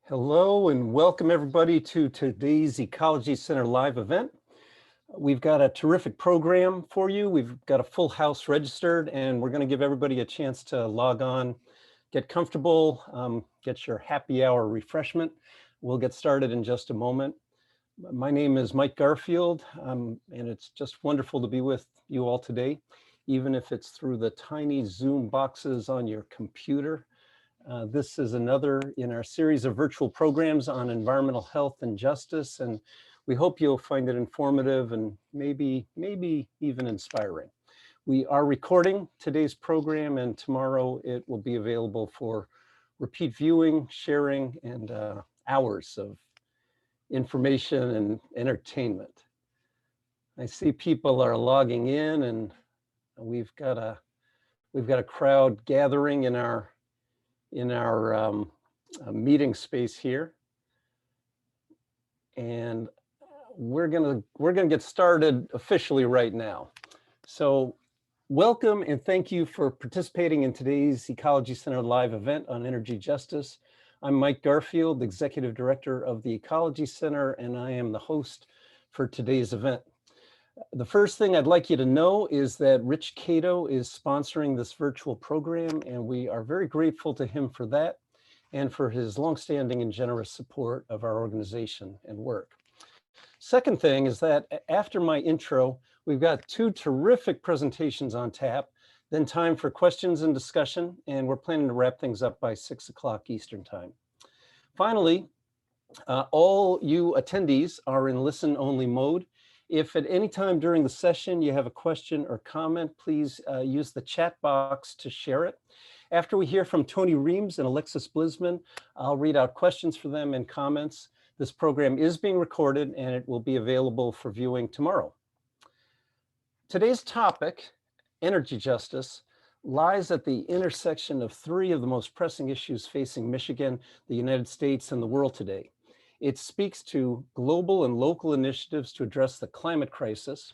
Hello and welcome everybody to today's Ecology Center live event. We've got a terrific program for you. We've got a full house registered and we're going to give everybody a chance to log on, get comfortable, get your happy hour refreshment. We'll get started in just a moment. My name is Mike Garfield and it's just wonderful to be with you all today, even if it's through the tiny Zoom boxes on your computer. This is another in our series of virtual programs on environmental health and justice, and we hope you'll find it informative and maybe even inspiring. We are recording today's program, and tomorrow it will be available for repeat viewing, sharing, and hours of information and entertainment. I see people are logging in, and we've got a crowd gathering in our meeting space here, and we're gonna get started officially right now. So welcome and thank you for participating in today's Ecology Center live event on energy justice. I'm Mike Garfield, Executive Director of the Ecology Center, and I am the host for today's event. The first thing I'd like you to know is that Rich Cato is sponsoring this virtual program, and we are very grateful to him for that and for his longstanding and generous support of our organization and work. Second thing is that after my intro, we've got two terrific presentations on tap, then time for questions and discussion, and we're planning to wrap things up by 6 o'clock Eastern time. Finally, all you attendees are in listen-only mode. If at any time during the session you have a question or comment, please use the chat box to share it. After we hear from Tony Reames and Alexis Blizman, I'll read out questions for them and comments. This program is being recorded and it will be available for viewing tomorrow. Today's topic, energy justice, lies at the intersection of three of the most pressing issues facing Michigan, the United States, and the world today. It speaks to global and local initiatives to address the climate crisis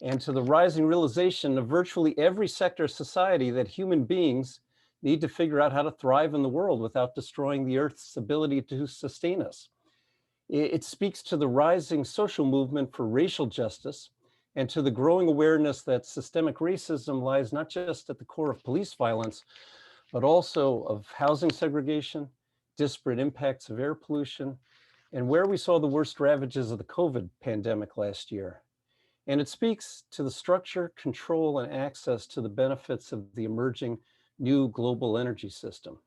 and to the rising realization of virtually every sector of society that human beings need to figure out how to thrive in the world without destroying the Earth's ability to sustain us. It speaks to the rising social movement for racial justice and to the growing awareness that systemic racism lies not just at the core of police violence, but also of housing segregation, disparate impacts of air pollution, and where we saw the worst ravages of the COVID pandemic last year. And it speaks to the structure, control, and access to the benefits of the emerging new global energy system.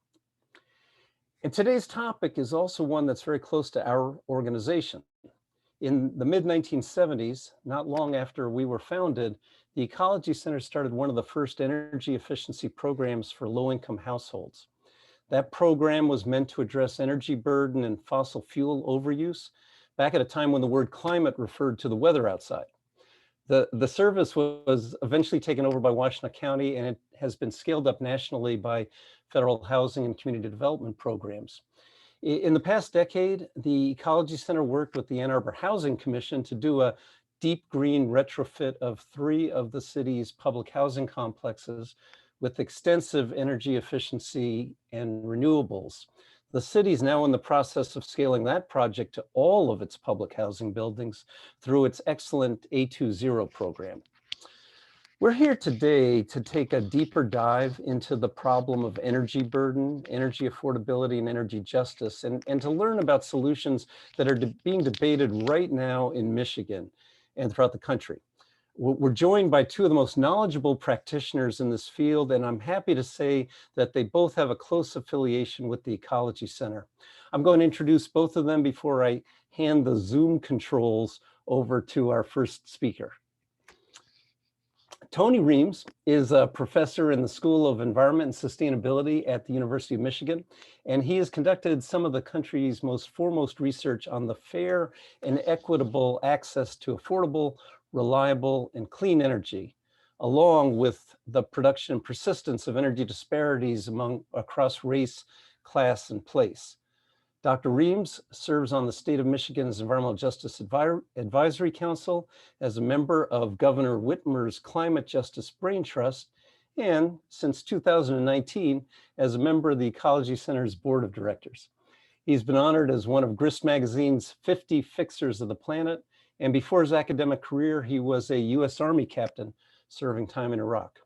And today's topic is also one that's very close to our organization. In the mid-1970s, not long after we were founded, the Ecology Center started one of the first energy efficiency programs for low-income households. That program was meant to address energy burden and fossil fuel overuse back at a time when the word climate referred to the weather outside. The service was eventually taken over by Washington County, and it has been scaled up nationally by federal housing and community development programs. In the past decade, the Ecology Center worked with the Ann Arbor Housing Commission to do a deep green retrofit of 3 of the city's public housing complexes with extensive energy efficiency and renewables. The city is now in the process of scaling that project to all of its public housing buildings through its excellent A20 program. We're here today to take a deeper dive into the problem of energy burden, energy affordability, and energy justice, and to learn about solutions that are being debated right now in Michigan and throughout the country. We're joined by 2 of the most knowledgeable practitioners in this field, and I'm happy to say that they both have a close affiliation with the Ecology Center. I'm going to introduce both of them before I hand the Zoom controls over to our first speaker. Tony Reames is a professor in the School of Environment and Sustainability at the University of Michigan, and he has conducted some of the country's most foremost research on the fair and equitable access to affordable, reliable, and clean energy, along with the production and persistence of energy disparities across race, class, and place. Dr. Reames serves on the State of Michigan's Environmental Justice Advisory Council as a member of Governor Whitmer's Climate Justice Brain Trust, and since 2019, as a member of the Ecology Center's Board of Directors. He's been honored as one of Grist Magazine's 50 Fixers of the Planet, and before his academic career, he was a U.S. Army captain serving time in Iraq.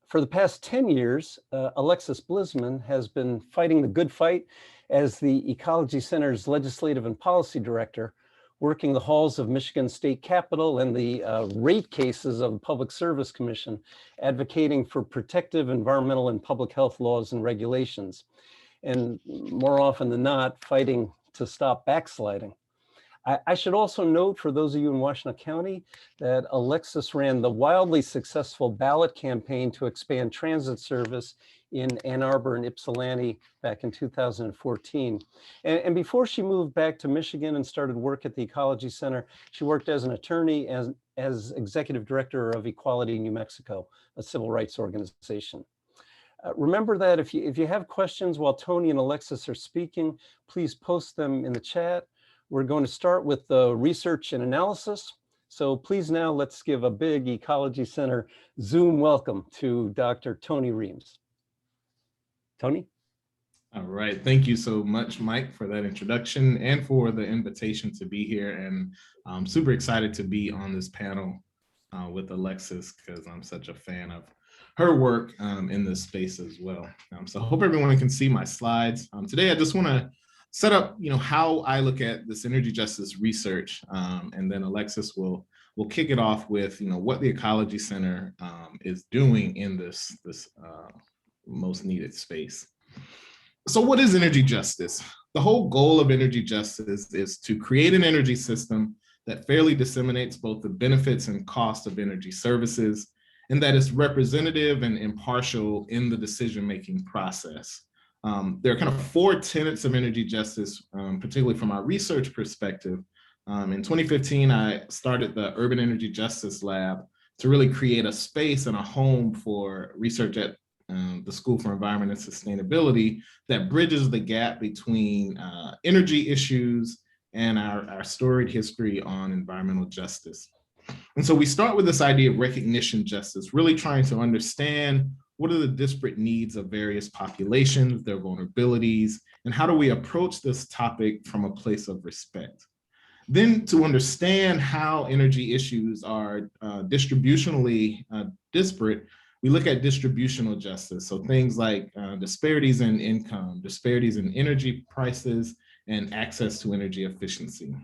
For the past 10 years, Alexis Blizman has been fighting the good fight as the Ecology Center's Legislative and Policy Director, working the halls of Michigan State Capitol and the rate cases of the Public Service Commission, advocating for protective environmental and public health laws and regulations, and more often than not, fighting to stop backsliding. I should also note, for those of you in Washtenaw County, that Alexis ran the wildly successful ballot campaign to expand transit service in Ann Arbor and Ypsilanti back in 2014. And before she moved back to Michigan and started work at the Ecology Center, she worked as an attorney as executive director of Equality New Mexico, a civil rights organization. Remember that if you have questions while Tony and Alexis are speaking, please post them in the chat. We're going to start with the research and analysis. So please now let's give a big Ecology Center Zoom welcome to Dr. Tony Reams. Tony? All right, thank you so much, Mike, for that introduction and for the invitation to be here. And I'm super excited to be on this panel with Alexis because I'm such a fan of her work in this space as well. So I hope everyone can see my slides. Today, I just want to set up, how I look at this energy justice research, and then Alexis will kick it off with, what the Ecology Center is doing in this most needed space. So what is energy justice? The whole goal of energy justice is to create an energy system that fairly disseminates both the benefits and cost of energy services, and that is representative and impartial in the decision-making process. There are kind of 4 tenets of energy justice, particularly from our research perspective. In 2015, I started the Urban Energy Justice Lab to really create a space and a home for research at the School for Environment and Sustainability that bridges the gap between energy issues and our storied history on environmental justice. And so we start with this idea of recognition justice, really trying to understand what are the disparate needs of various populations, their vulnerabilities, and how do we approach this topic from a place of respect? Then to understand how energy issues are distributionally disparate, we look at distributional justice. So things like disparities in income, disparities in energy prices, and access to energy efficiency.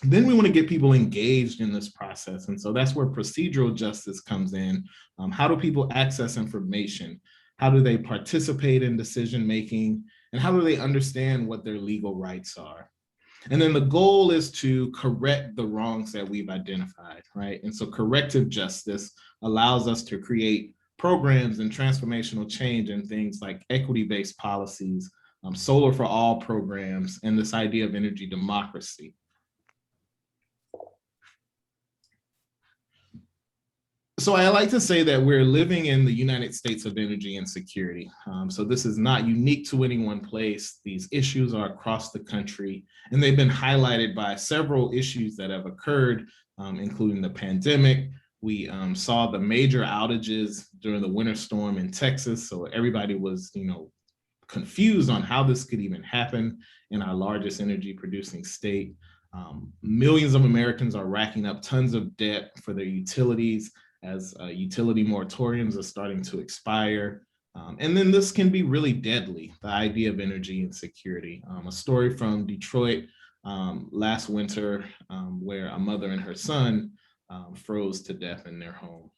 Then we want to get people engaged in this process. And so that's where procedural justice comes in. How do people access information? How do they participate in decision-making? And how do they understand what their legal rights are? And then the goal is to correct the wrongs that we've identified, right? And so corrective justice allows us to create programs and transformational change in things like equity-based policies, solar for all programs, and this idea of energy democracy. So I like to say that we're living in the United States of energy insecurity. So this is not unique to any one place. These issues are across the country, and they've been highlighted by several issues that have occurred, including the pandemic. We saw the major outages during the winter storm in Texas. So everybody was, confused on how this could even happen in our largest energy producing state. Millions of Americans are racking up tons of debt for their utilities as utility moratoriums are starting to expire. And then this can be really deadly, the idea of energy insecurity. A story from Detroit last winter where a mother and her son froze to death in their home.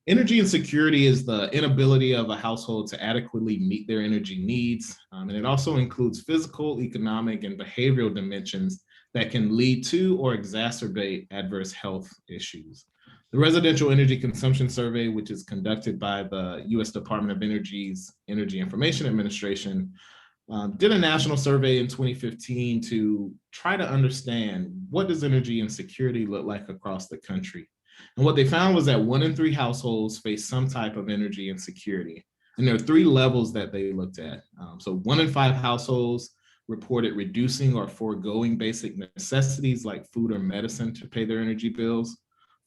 Energy insecurity is the inability of a household to adequately meet their energy needs. And it also includes physical, economic, and behavioral dimensions that can lead to or exacerbate adverse health issues. The Residential Energy Consumption Survey, which is conducted by the US Department of Energy's Energy Information Administration, did a national survey in 2015 to try to understand what does energy insecurity look like across the country. And what they found was that 1 in 3 households face some type of energy insecurity. And there are 3 levels that they looked at. So 1 in 5 households reported reducing or foregoing basic necessities like food or medicine to pay their energy bills.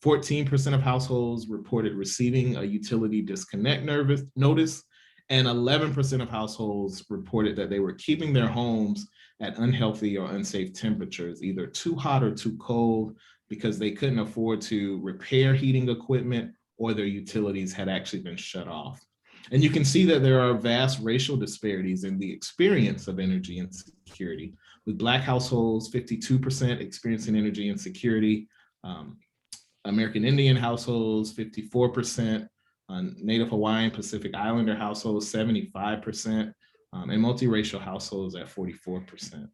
14% of households reported receiving a utility disconnect notice, And 11% of households reported that they were keeping their homes at unhealthy or unsafe temperatures, either too hot or too cold, because they couldn't afford to repair heating equipment or their utilities had actually been shut off. And you can see that there are vast racial disparities in the experience of energy insecurity, with Black households 52% experiencing energy insecurity, American Indian households 54%, Native Hawaiian Pacific Islander households 75%, and multiracial households at 44%.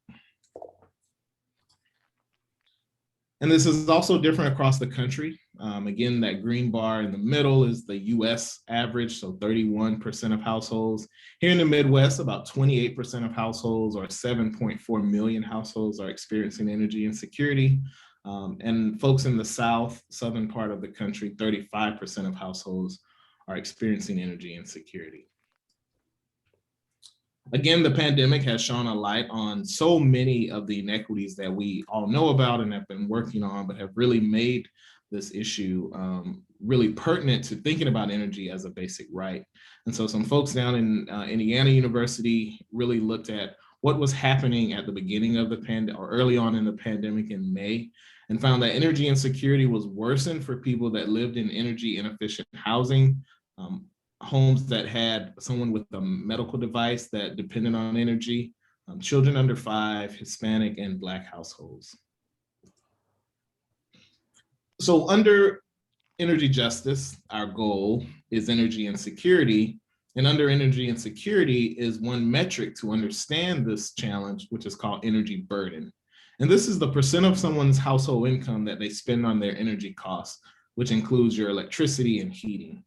And this is also different across the country. Again, that green bar in the middle is the US average, so 31% of households. Here in the Midwest, about 28% of households, or 7.4 million households, are experiencing energy insecurity. And folks in the southern part of the country, 35% of households are experiencing energy insecurity. Again, the pandemic has shone a light on so many of the inequities that we all know about and have been working on, but have really made this issue really pertinent to thinking about energy as a basic right. And so some folks down in Indiana University really looked at what was happening at the beginning of the pandemic, or early on in the pandemic in May, and found that energy insecurity was worsened for people that lived in energy inefficient housing, homes that had someone with a medical device that depended on energy, children under 5, Hispanic and Black households. So under energy justice, our goal is energy insecurity. And under energy insecurity is one metric to understand this challenge, which is called energy burden. And this is the percent of someone's household income that they spend on their energy costs, which includes your electricity and heating.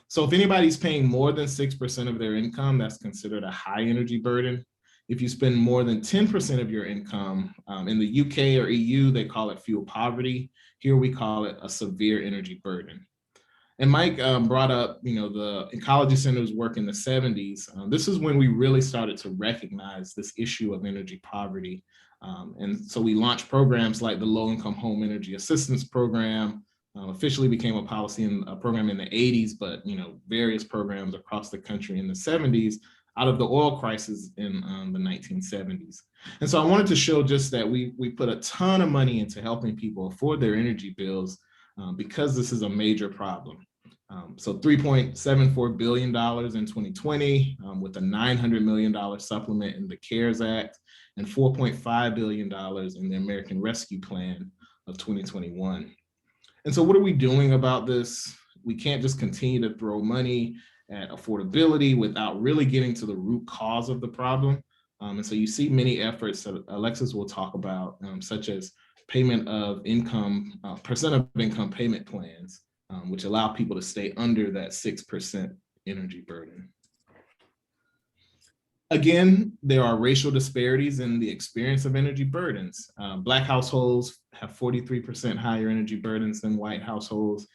So if anybody's paying more than 6% of their income, that's considered a high energy burden. If you spend more than 10% of your income, in the UK or EU, they call it fuel poverty. Here we call it a severe energy burden. And Mike brought up, the Ecology Center's work in the 70s. This is when we really started to recognize this issue of energy poverty. And so we launched programs like the Low Income Home Energy Assistance Program, officially became a policy and a program in the 80s, but various programs across the country in the 70s out of the oil crisis in the 1970s. And so I wanted to show just that we put a ton of money into helping people afford their energy bills because this is a major problem. So $3.74 billion in 2020 with a $900 million supplement in the CARES Act and $4.5 billion in the American Rescue Plan of 2021. And so what are we doing about this? We can't just continue to throw money at affordability without really getting to the root cause of the problem. And so you see many efforts that Alexis will talk about, such as payment of income, percent of income payment plans, which allow people to stay under that 6% energy burden. Again, there are racial disparities in the experience of energy burdens. Black households have 43% higher energy burdens than white households,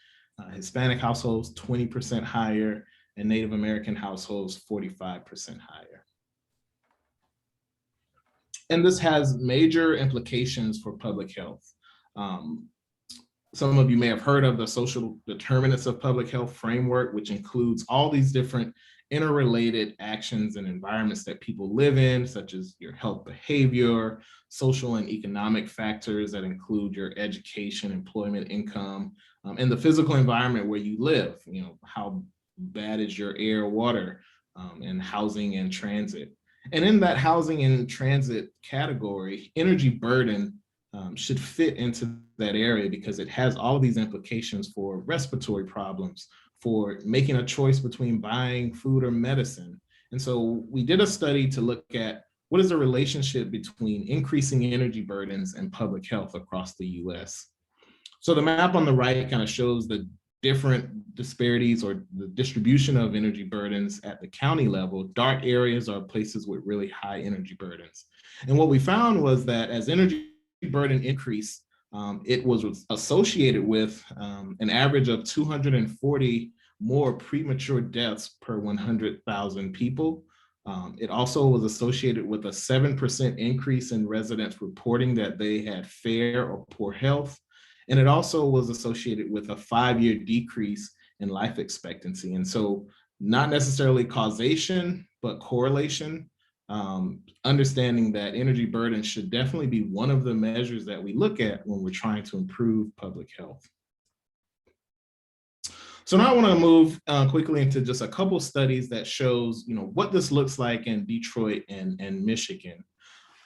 Hispanic households 20% higher, and Native American households 45% higher. And this has major implications for public health. Some of you may have heard of the social determinants of public health framework, which includes all these different interrelated actions and environments that people live in, such as your health behavior, social and economic factors that include your education, employment, income, and the physical environment where you live. How bad is your air, water, and housing and transit. And in that housing and transit category, energy burden should fit into that area because it has all of these implications for respiratory problems, for making a choice between buying food or medicine. And so we did a study to look at what is the relationship between increasing energy burdens and public health across the US. So the map on the right kind of shows the different disparities or the distribution of energy burdens at the county level. Dark areas are places with really high energy burdens. And what we found was that as energy burden increased, it was associated with an average of 240 more premature deaths per 100,000 people. It also was associated with a 7% increase in residents reporting that they had fair or poor health. And it also was associated with a 5-year decrease in life expectancy. And so not necessarily causation, but correlation. Understanding that energy burden should definitely be one of the measures that we look at when we're trying to improve public health. So now I want to move quickly into just a couple studies that shows, what this looks like in Detroit and Michigan.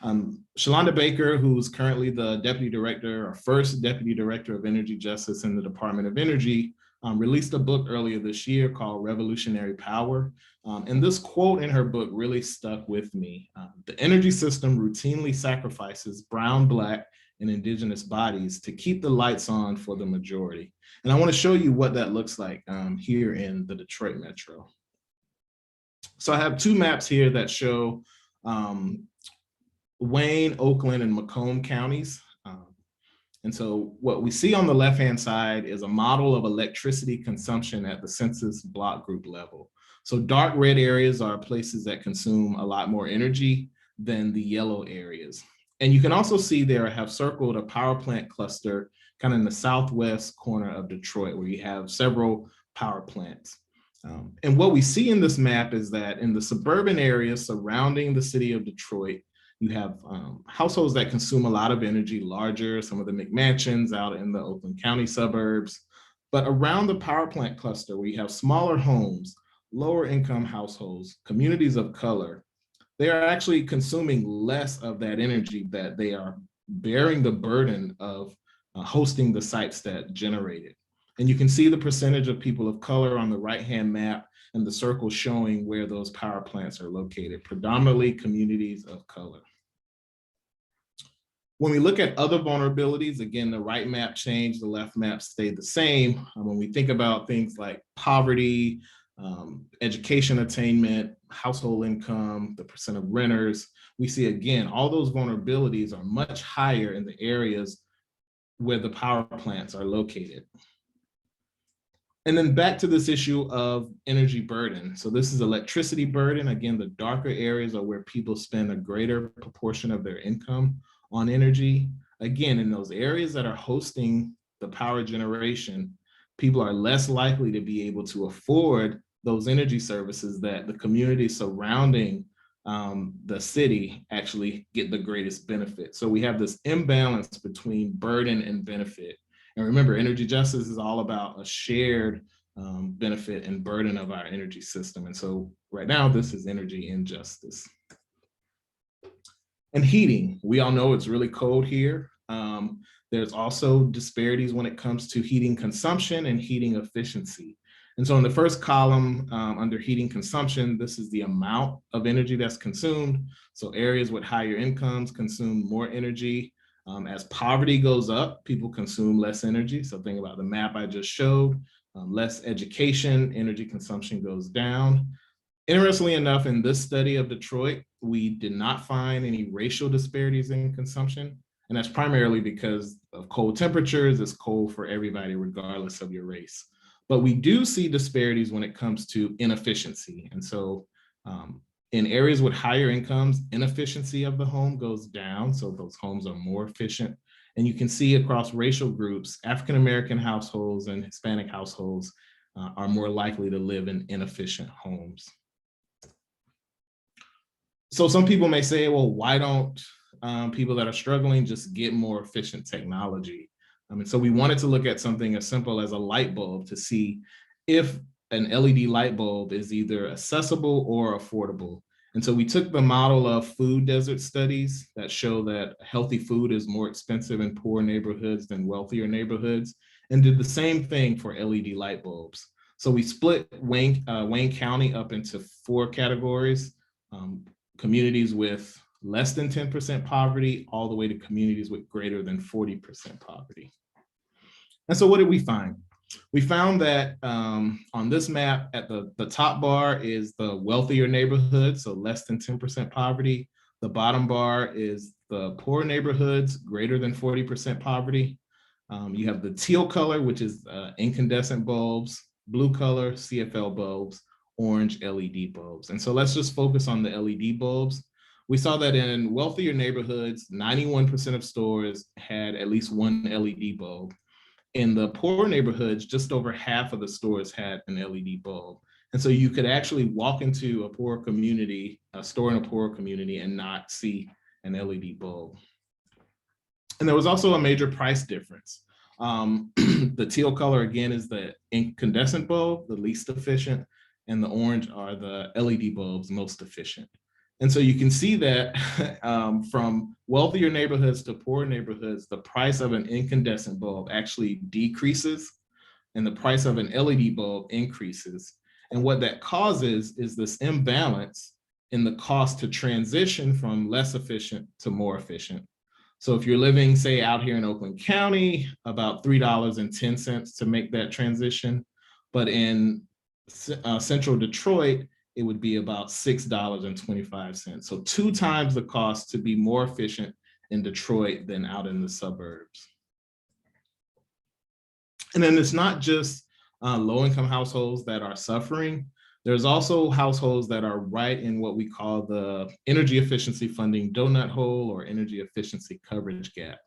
Shalonda Baker, who's currently the deputy director, or first deputy director of energy justice in the Department of Energy, released a book earlier this year called Revolutionary Power. And this quote in her book really stuck with me. The energy system routinely sacrifices brown, Black, and Indigenous bodies to keep the lights on for the majority. And I want to show you what that looks like here in the Detroit Metro. So I have two maps here that show Wayne, Oakland, and Macomb counties. And so what we see on the left-hand side is a model of electricity consumption at the census block group level. So dark red areas are places that consume a lot more energy than the yellow areas. And you can also see there I have circled a power plant cluster kind of in the southwest corner of Detroit, where you have several power plants. And what we see in this map is that in the suburban areas surrounding the city of Detroit, you have households that consume a lot of energy, larger, some of the McMansions out in the Oakland County suburbs. But around the power plant cluster, where you have smaller homes, lower income households, communities of color, they are actually consuming less of that energy, that they are bearing the burden of hosting the sites that generate it. And you can see the percentage of people of color on the right-hand map, and the circle showing where those power plants are located, predominantly communities of color. When we look at other vulnerabilities, again, the right map changed, the left map stayed the same. When we think about things like poverty, education attainment, household income, the percent of renters, we see, again, all those vulnerabilities are much higher in the areas where the power plants are located. And then back to this issue of energy burden. So this is electricity burden. Again, the darker areas are where people spend a greater proportion of their income on energy. Again, in those areas that are hosting the power generation, people are less likely to be able to afford those energy services that the communities surrounding the city actually get the greatest benefit. So we have this imbalance between burden and benefit. And remember, energy justice is all about a shared benefit and burden of our energy system. And so right now, this is energy injustice. And heating, we all know it's really cold here. There's also disparities when it comes to heating consumption and heating efficiency. And so in the first column under heating consumption, this is the amount of energy that's consumed. So areas with higher incomes consume more energy. As poverty goes up, people consume less energy. So think about the map I just showed. Less education, energy consumption goes down. Interestingly enough, in this study of Detroit, we did not find any racial disparities in consumption. And that's primarily because of cold temperatures. It's cold for everybody, regardless of your race. But we do see disparities when it comes to inefficiency. And so in areas with higher incomes, inefficiency of the home goes down. So those homes are more efficient. And you can see across racial groups, African-American households and Hispanic households are more likely to live in inefficient homes. So some people may say, well, why don't people that are struggling just get more efficient technology? And so we wanted to look at something as simple as a light bulb to see if an LED light bulb is either accessible or affordable. And so we took the model of food desert studies that show that healthy food is more expensive in poor neighborhoods than wealthier neighborhoods, and did the same thing for LED light bulbs. So we split Wayne County up into 4 categories: communities with less than 10% poverty, all the way to communities with greater than 40% poverty. And so what did we find? We found that on this map, at the top bar is the wealthier neighborhoods, so less than 10% poverty. The bottom bar is the poor neighborhoods, greater than 40% poverty. You have the teal color, which is incandescent bulbs, blue color, CFL bulbs, orange LED bulbs. And so let's just focus on the LED bulbs. We saw that in wealthier neighborhoods, 91% of stores had at least one LED bulb. In the poor neighborhoods, just over half of the stores had an LED bulb. And so you could actually walk into a poor community, a store in a poor community, and not see an LED bulb. And there was also a major price difference. The teal color, again, is the incandescent bulb, the least efficient, and the orange are the LED bulbs, most efficient. And so you can see that from wealthier neighborhoods to poor neighborhoods, the price of an incandescent bulb actually decreases and the price of an LED bulb increases. And what that causes is this imbalance in the cost to transition from less efficient to more efficient. So if you're living, say, out here in Oakland County, about $3.10 to make that transition. But in central Detroit, it would be about $6.25. So 2 times the cost to be more efficient in Detroit than out in the suburbs. And then it's not just low-income households that are suffering. There's also households that are right in what we call the energy efficiency funding donut hole or energy efficiency coverage gap.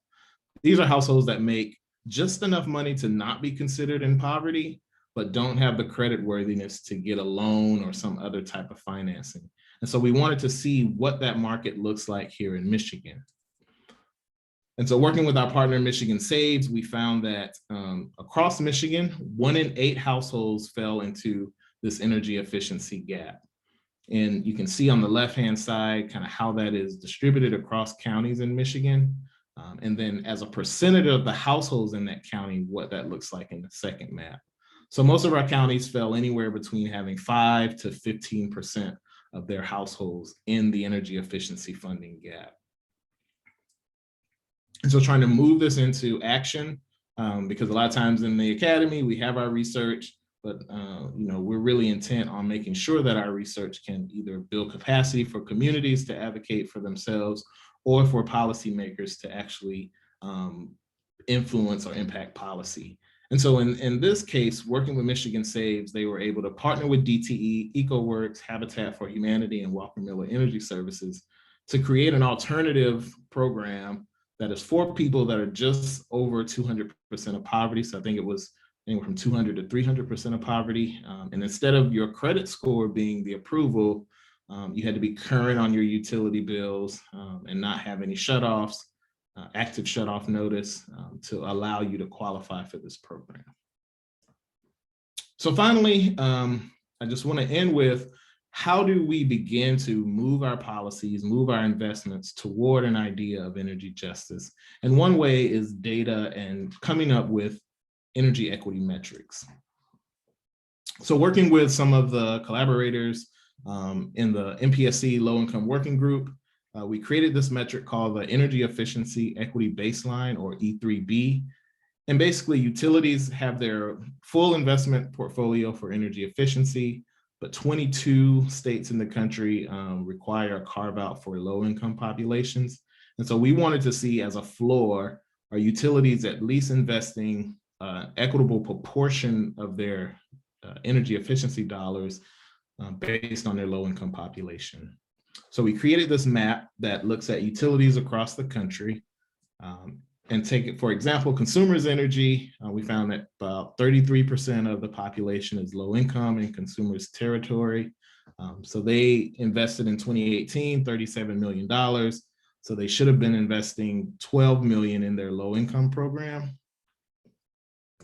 These are households that make just enough money to not be considered in poverty, but don't have the credit worthiness to get a loan or some other type of financing. And so we wanted to see what that market looks like here in Michigan. And so working with our partner Michigan Saves, we found that across Michigan, 1 in 8 households fell into this energy efficiency gap. And you can see on the left-hand side kind of how that is distributed across counties in Michigan. And then as a percentage of the households in that county, what that looks like in the second map. So most of our counties fell anywhere between having 5 to 15% of their households in the energy efficiency funding gap. And so trying to move this into action, because a lot of times in the academy, we have our research, but we're really intent on making sure that our research can either build capacity for communities to advocate for themselves or for policymakers to actually influence or impact policy. And so in this case, working with Michigan Saves, they were able to partner with DTE, EcoWorks, Habitat for Humanity, and Walker Miller Energy Services to create an alternative program that is for people that are just over 200% of poverty. So I think it was anywhere from 200 to 300% of poverty. And instead of your credit score being the approval, you had to be current on your utility bills and not have any shutoffs, active shutoff notice to allow you to qualify for this program. So finally, I just want to end with, how do we begin to move our policies, move our investments toward an idea of energy justice? And one way is data and coming up with energy equity metrics. So working with some of the collaborators in the MPSC Low Income Working Group, we created this metric called the Energy Efficiency Equity Baseline, or E3B. And basically utilities have their full investment portfolio for energy efficiency, but 22 states in the country require a carve out for low income populations. And so we wanted to see, as a floor, are utilities at least investing equitable proportion of their energy efficiency dollars based on their low income population. So we created this map that looks at utilities across the country and take it, for example, consumers energy. We found that about 33% of the population is low income in consumers territory. So they invested in 2018, $37 million. So they should have been investing $12 million in their low income program.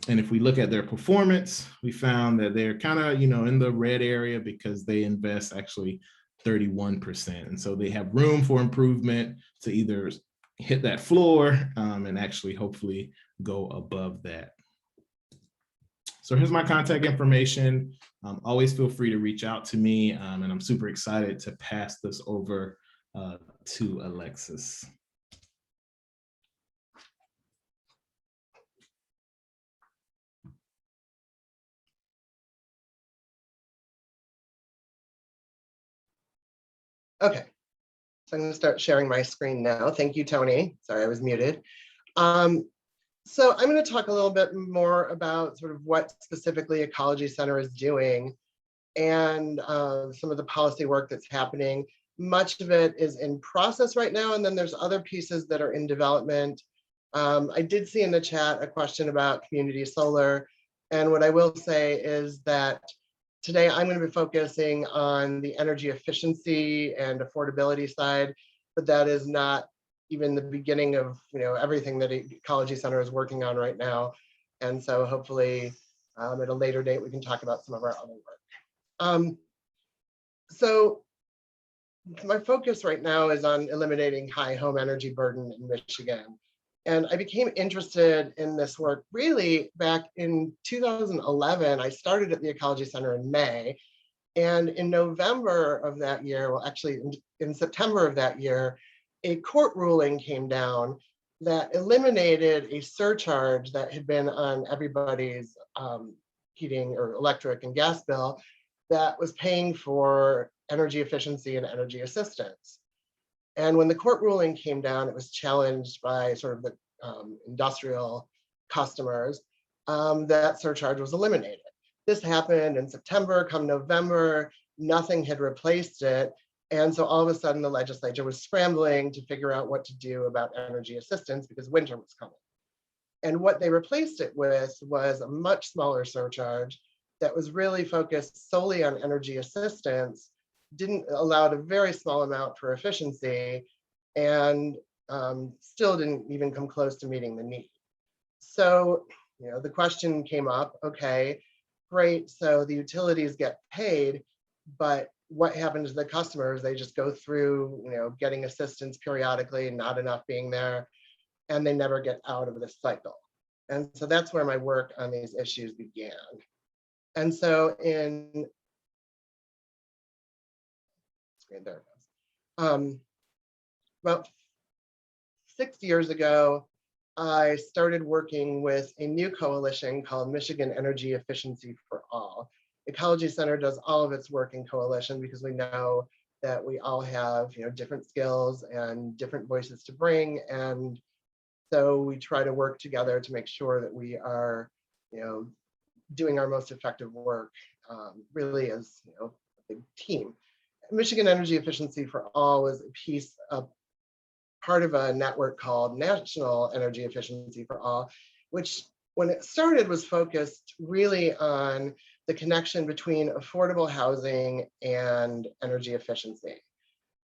And if we look at their performance, we found that they're kind of, in the red area because they invest actually 31%. And so they have room for improvement to either hit that floor and actually hopefully go above that. So here's my contact information. Always feel free to reach out to me. And I'm super excited to pass this over to Alexis. Okay, so I'm going to start sharing my screen now. Thank you, Tony. Sorry, I was muted. So I'm going to talk a little bit more about sort of what specifically Ecology Center is doing and some of the policy work that's happening. Much of it is in process right now, and then there's other pieces that are in development. I did see in the chat a question about community solar, and what I will say is that today I'm going to be focusing on the energy efficiency and affordability side, but that is not even the beginning of everything that Ecology Center is working on right now. And so hopefully at a later date, we can talk about some of our other work. So my focus right now is on eliminating high home energy burden in Michigan. And I became interested in this work really back in 2011. I started at the Ecology Center in May. And in November of that year, well, actually in September of that year, a court ruling came down that eliminated a surcharge that had been on everybody's heating or electric and gas bill that was paying for energy efficiency and energy assistance. And when the court ruling came down, it was challenged by sort of the industrial customers. That surcharge was eliminated. This happened in September. Come November, nothing had replaced it. And so all of a sudden, the legislature was scrambling to figure out what to do about energy assistance because winter was coming. And what they replaced it with was a much smaller surcharge that was really focused solely on energy assistance, didn't allow a very small amount for efficiency, and still didn't even come close to meeting the need. So, the question came up, okay, great, so the utilities get paid, but what happens to the customers? They just go through, getting assistance periodically, not enough being there, and they never get out of this cycle. And so that's where my work on these issues began. And so there it goes. About 6 years ago, I started working with a new coalition called Michigan Energy Efficiency for All. Ecology Center does all of its work in coalition because we know that we all have different skills and different voices to bring. And so we try to work together to make sure that we are doing our most effective work really as a big team. Michigan Energy Efficiency for All was part of a network called National Energy Efficiency for All, which when it started was focused really on the connection between affordable housing and energy efficiency.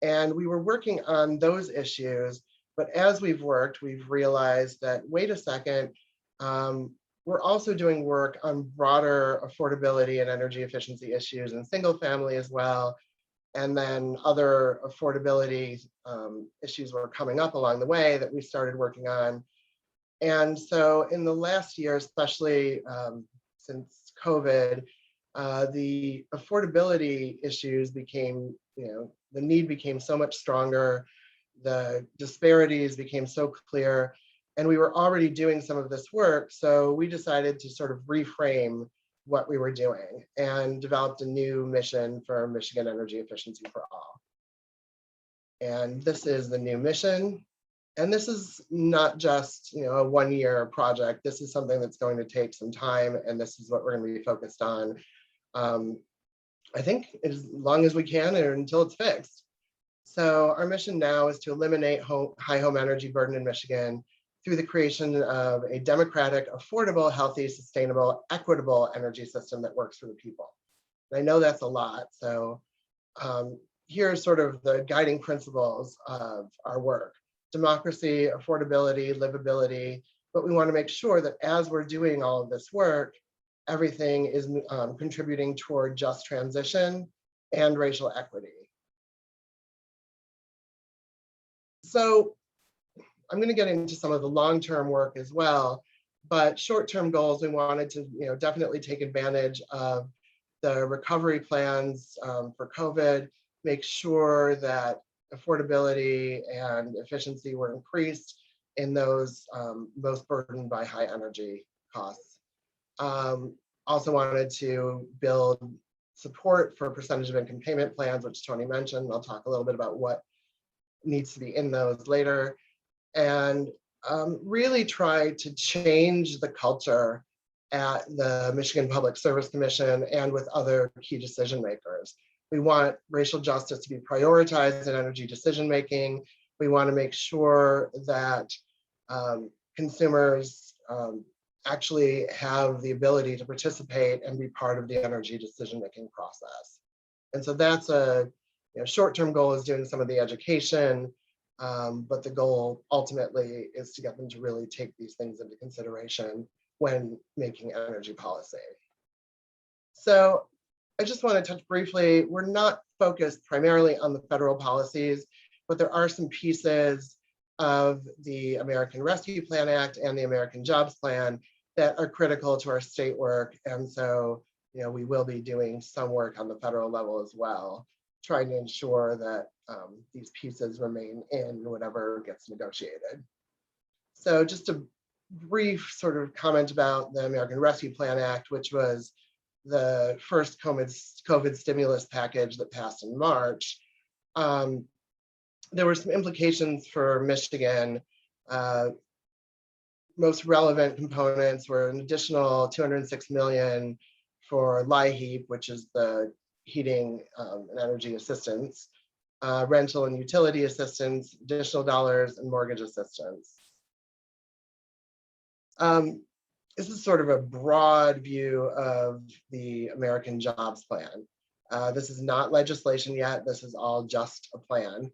And we were working on those issues, but as we've worked, we've realized that, wait a second, we're also doing work on broader affordability and energy efficiency issues in single family as well. And then other affordability issues were coming up along the way that we started working on. And so in the last year, especially since COVID, the affordability issues became, the need became so much stronger, the disparities became so clear, and we were already doing some of this work. So we decided to sort of reframe what we were doing and developed a new mission for Michigan Energy Efficiency for All. And this is the new mission. And this is not just a one-year project. This is something that's going to take some time, and this is what we're going to be focused on. I think as long as we can or until it's fixed. So our mission now is to eliminate high home energy burden in Michigan through the creation of a democratic, affordable, healthy, sustainable, equitable energy system that works for the people. And I know that's a lot. So here are sort of the guiding principles of our work: democracy, affordability, livability. But we want to make sure that as we're doing all of this work, everything is contributing toward just transition and racial equity. So I'm going to get into some of the long-term work as well, but short-term goals, we wanted to definitely take advantage of the recovery plans for COVID, make sure that affordability and efficiency were increased in those most burdened by high energy costs. Also wanted to build support for percentage of income payment plans, which Tony mentioned. I'll talk a little bit about what needs to be in those later. And really try to change the culture at the Michigan Public Service Commission and with other key decision makers. We want racial justice to be prioritized in energy decision making. We want to make sure that consumers actually have the ability to participate and be part of the energy decision-making process. And so that's a short-term goal is doing some of the education, but the goal ultimately is to get them to really take these things into consideration when making energy policy. So I just want to touch briefly, we're not focused primarily on the federal policies, but there are some pieces of the American Rescue Plan Act and the American Jobs Plan that are critical to our state work. And so, we will be doing some work on the federal level as well, trying to ensure that these pieces remain in whatever gets negotiated. So just a brief sort of comment about the American Rescue Plan Act, which was the first COVID stimulus package that passed in March. There were some implications for Michigan. Most relevant components were an additional $206 million for LIHEAP, which is the heating and energy assistance, rental and utility assistance, additional dollars, and mortgage assistance. This is sort of a broad view of the American Jobs Plan. This is not legislation yet. This is all just a plan.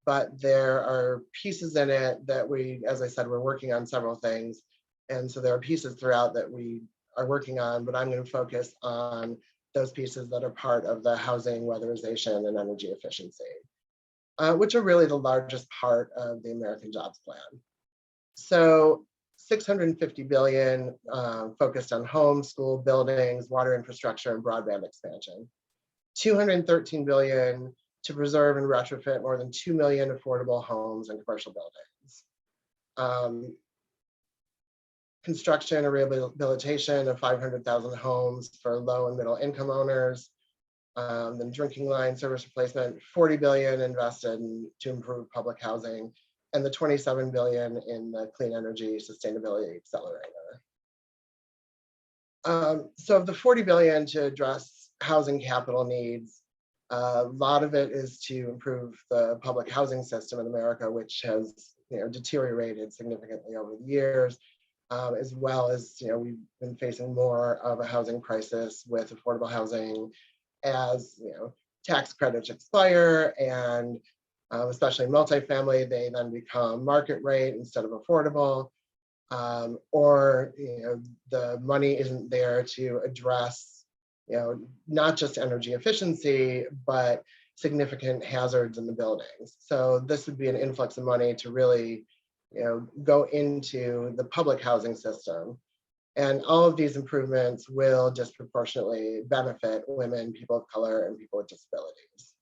But there are pieces in it that we, as I said, we're working on several things. And so there are pieces throughout that we are working on, but I'm going to focus on those pieces that are part of the housing, weatherization, and energy efficiency, which are really the largest part of the American Jobs Plan. So $650 billion focused on homes, school buildings, water infrastructure, and broadband expansion. $213 billion to preserve and retrofit more than 2 million affordable homes and commercial buildings. Construction and rehabilitation of 500,000 homes for low and middle income owners. Then drinking line service replacement, $40 billion invested to improve public housing, and the $27 billion in the Clean Energy Sustainability Accelerator. So of the $40 billion to address housing capital needs, a lot of it is to improve the public housing system in America, which has deteriorated significantly over the years, as well as we've been facing more of a housing crisis with affordable housing as tax credits expire, and especially multifamily, they then become market rate instead of affordable, or the money isn't there to address not just energy efficiency, but significant hazards in the buildings. So this would be an influx of money to really go into the public housing system. And all of these improvements will disproportionately benefit women, people of color, and people with disabilities.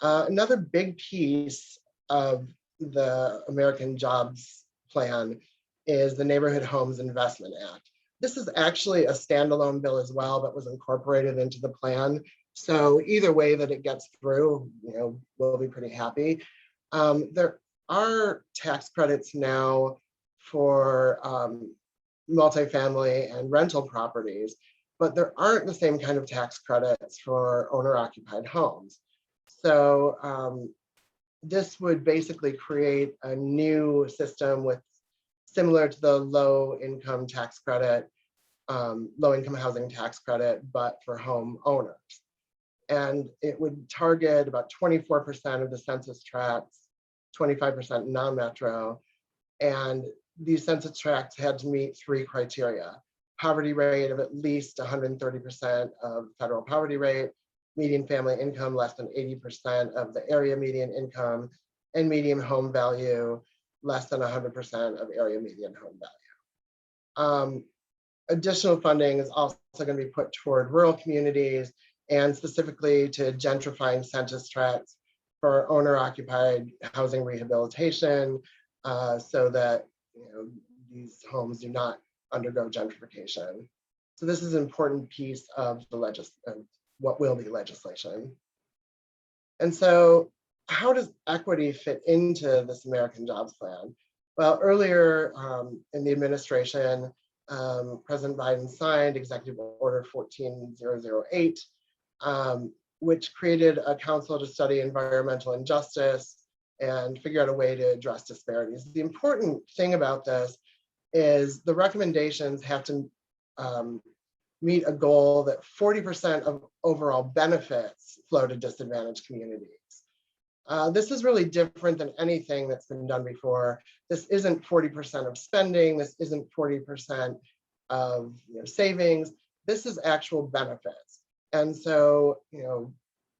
Another big piece of the American Jobs Plan is the Neighborhood Homes Investment Act. This is actually a standalone bill as well, but was incorporated into the plan. So either way that it gets through, we'll be pretty happy. There are tax credits now for multifamily and rental properties, but there aren't the same kind of tax credits for owner-occupied homes. So this would basically create a new system similar to the low-income tax credit, low-income housing tax credit, but for home owners. And it would target about 24% of the census tracts, 25% non-metro, and these census tracts had to meet 3 criteria: poverty rate of at least 130% of federal poverty rate, median family income less than 80% of the area median income, and median home value less than 100% of area median home value. Additional funding is also going to be put toward rural communities and specifically to gentrifying census tracts for owner-occupied housing rehabilitation, so that these homes do not undergo gentrification. So this is an important piece of the what will be legislation. And so how does equity fit into this American Jobs Plan? Well, earlier in the administration, President Biden signed Executive Order 14008, which created a council to study environmental injustice and figure out a way to address disparities. The important thing about this is the recommendations have to meet a goal that 40% of overall benefits flow to disadvantaged communities. This is really different than anything that's been done before. This isn't 40% of spending. This isn't 40% of savings. This is actual benefits. And so,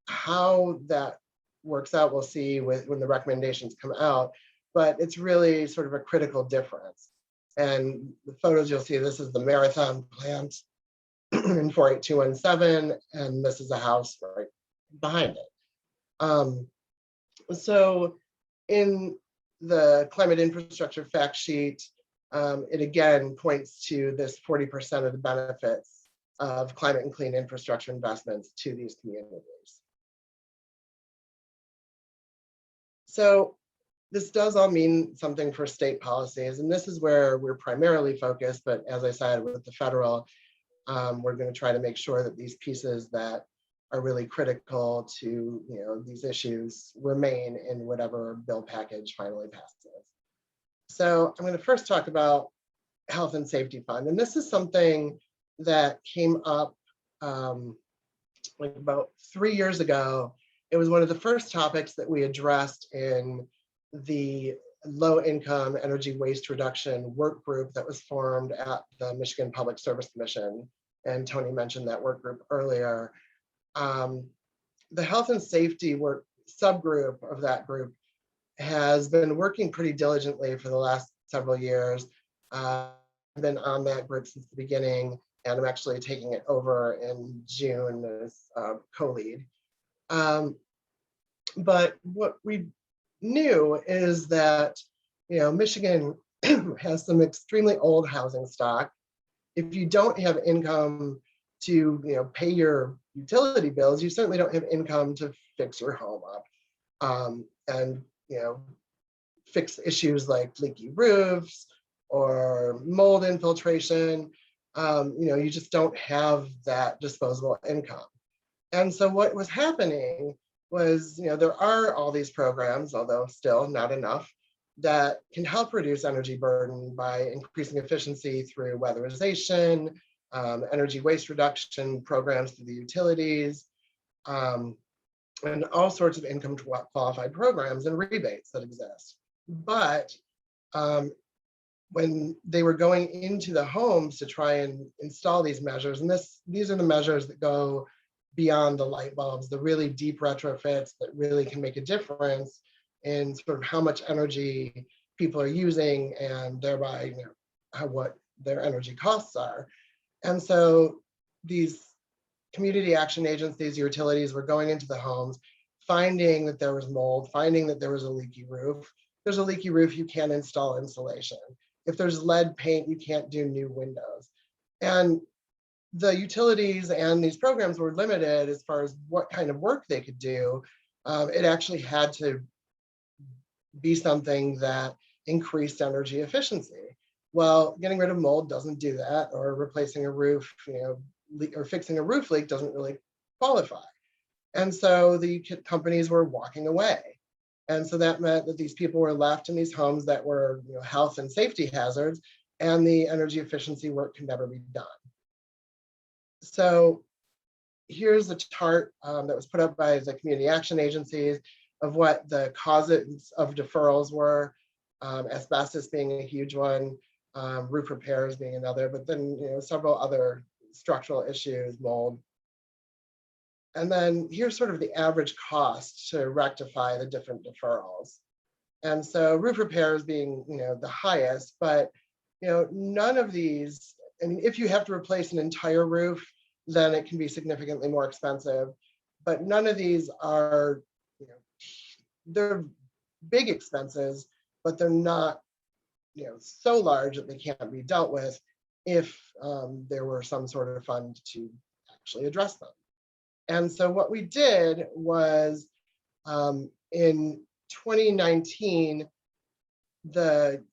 how that works out, we'll see when the recommendations come out, but it's really sort of a critical difference. And the photos you'll see, this is the Marathon plant in 48217, and this is a house right behind it. So in the climate infrastructure fact sheet, it again points to this 40% of the benefits of climate and clean infrastructure investments to these communities. So this does all mean something for state policies, and this is where we're primarily focused, but as I said, with the federal, we're going to try to make sure that these pieces that are really critical to these issues remain in whatever bill package finally passes. So I'm going to first talk about Health and Safety Fund, and this is something that came up like about 3 years ago. It was one of the first topics that we addressed in the low income energy waste reduction work group that was formed at the Michigan Public Service Commission. And Tony mentioned that work group earlier. The health and safety work subgroup of that group has been working pretty diligently for the last several years. I've been on that group since the beginning, and I'm actually taking it over in June as co-lead. But what we knew is that Michigan has some extremely old housing stock. If you don't have income to pay your utility bills, you certainly don't have income to fix your home up and fix issues like leaky roofs or mold infiltration. You just don't have that disposable income. And so what was happening was, there are all these programs, although still not enough, that can help reduce energy burden by increasing efficiency through weatherization, energy waste reduction programs through the utilities, and all sorts of income qualified programs and rebates that exist. But when they were going into the homes to try and install these measures, and these are the measures that go beyond the light bulbs, the really deep retrofits that really can make a difference in sort of how much energy people are using and thereby what their energy costs are. And so these community action agencies, utilities were going into the homes, finding that there was mold, finding that there was a leaky roof. If there's a leaky roof, you can't install insulation. If there's lead paint, you can't do new windows. And the utilities and these programs were limited as far as what kind of work they could do. It actually had to be something that increased energy efficiency. Well, getting rid of mold doesn't do that, or replacing a roof, or fixing a roof leak doesn't really qualify. And so the companies were walking away. And so that meant that these people were left in these homes that were health and safety hazards, and the energy efficiency work could never be done. So here's a chart that was put up by the community action agencies of what the causes of deferrals were, asbestos being a huge one, roof repairs being another, but then several other structural issues, mold. And then here's sort of the average cost to rectify the different deferrals. And so roof repairs being the highest, but none of these, I mean, if you have to replace an entire roof, then it can be significantly more expensive. But none of these are, they're big expenses, but they're not, so large that they can't be dealt with if there were some sort of fund to actually address them. And so what we did was in 2019, the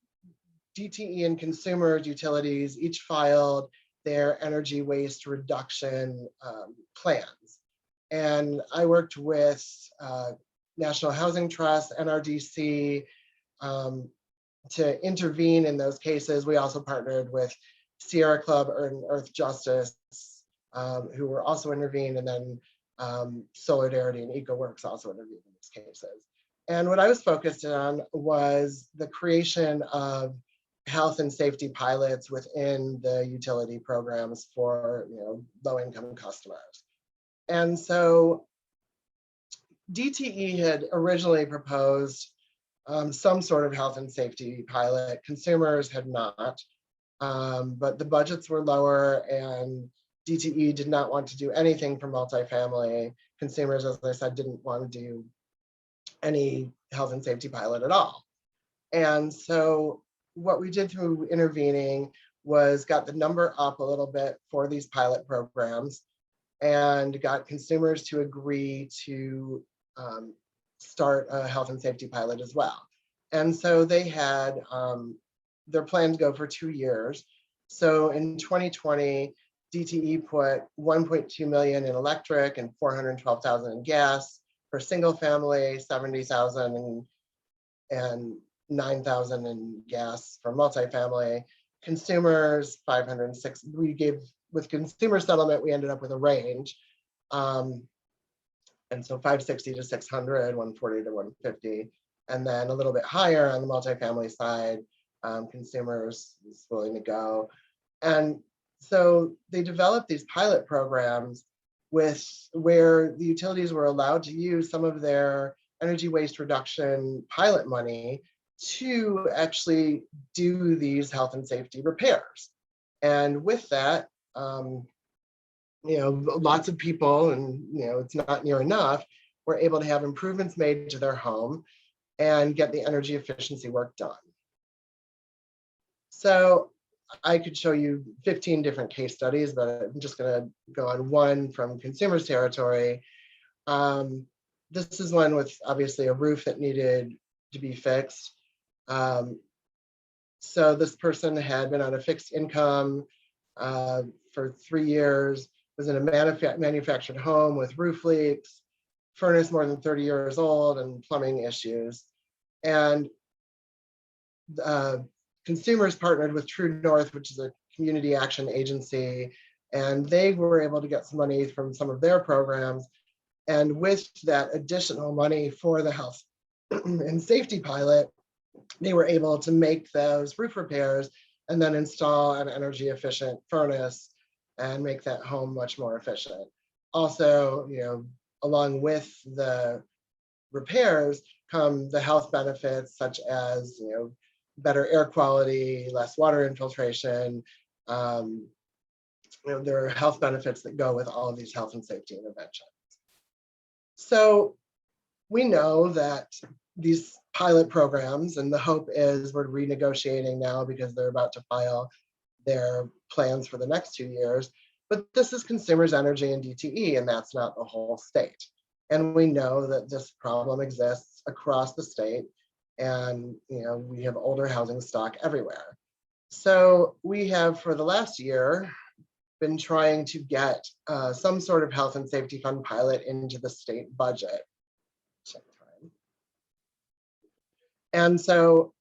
DTE and consumers utilities each filed their energy waste reduction plans. And I worked with National Housing Trust, NRDC, to intervene in those cases, we also partnered with Sierra Club and Earth Justice, who were also intervened, and then Solidarity and EcoWorks also intervened in these cases. And what I was focused on was the creation of health and safety pilots within the utility programs for low-income customers. And so DTE had originally proposed some sort of health and safety pilot. Consumers had not, but the budgets were lower and DTE did not want to do anything for multifamily. Consumers, as I said, didn't want to do any health and safety pilot at all. And so what we did through intervening was got the number up a little bit for these pilot programs and got consumers to agree to start a health and safety pilot as well. And so they had their plan to go for 2 years. So in 2020, DTE put 1.2 million in electric and 412,000 in gas for single family, 70,000 and 9,000 in gas for multifamily. Consumers, 506. We gave, with consumer settlement, we ended up with a range. And so 560 to 600, 140 to 150. And then a little bit higher on the multifamily side, consumers is willing to go. And so they developed these pilot programs where the utilities were allowed to use some of their energy waste reduction pilot money to actually do these health and safety repairs. And with that, lots of people, and it's not near enough, were able to have improvements made to their home and get the energy efficiency work done. So I could show you 15 different case studies, but I'm just going to go on one from consumers territory. This is one with obviously a roof that needed to be fixed. So this person had been on a fixed income for 3 years, was in a manufactured home with roof leaks, furnace more than 30 years old, and plumbing issues. And consumers partnered with True North, which is a community action agency, and they were able to get some money from some of their programs. And with that additional money for the health and safety pilot, they were able to make those roof repairs and then install an energy efficient furnace and make that home much more efficient. Also, along with the repairs come the health benefits, such as better air quality, less water infiltration. There are health benefits that go with all of these health and safety interventions. So we know that these pilot programs, and the hope is we're renegotiating now because they're about to file their plans for the next 2 years, but this is consumers' energy and DTE, and that's not the whole state. And we know that this problem exists across the state, and we have older housing stock everywhere. So we have, for the last year, been trying to get some sort of health and safety fund pilot into the state budget. And so